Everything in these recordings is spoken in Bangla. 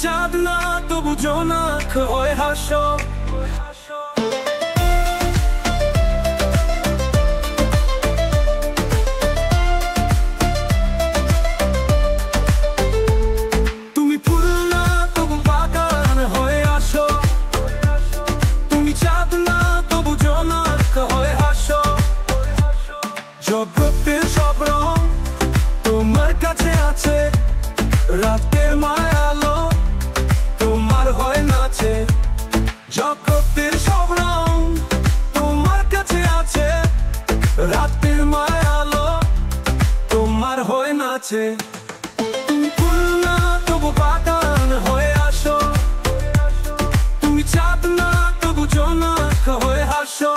চাঁদ না তবু জোনাক হয়ে হাসো। তুমি ফুল না তবু বাগান হয়ে আসো। তুমি চাঁদ না তবু জোনাক হয়ে হাসো। জগতের সব রং তোমার কাছে আছে, রাতের মায়ালো তোমার হয় নাচে। জগতের সব রং তোমার কাছে আছে, রাতের মায়ালো তোমার হয় নাচে। তুমি ফুল না তবু বাগান হয়ে আসো। তুমি চাঁদ না তবু জোনাক হয়ে হাসো।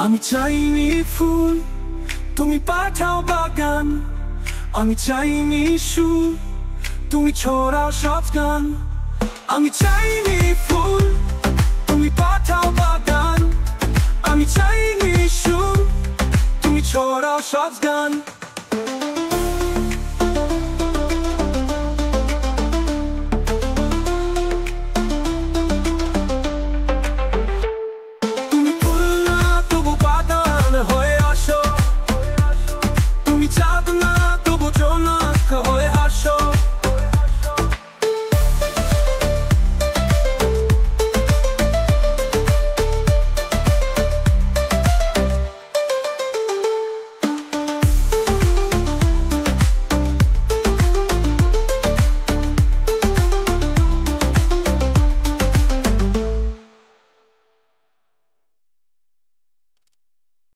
আমি চাইনি ফুল তুমি পাঠাও বাগান, আমি চাইনি সুর তুমি ছড়াও সব গান। আমি চাইনি ফুল তুমি পাঠাও বাগান, আমি চাইনি সুর তুমি ছড়াও সব গান।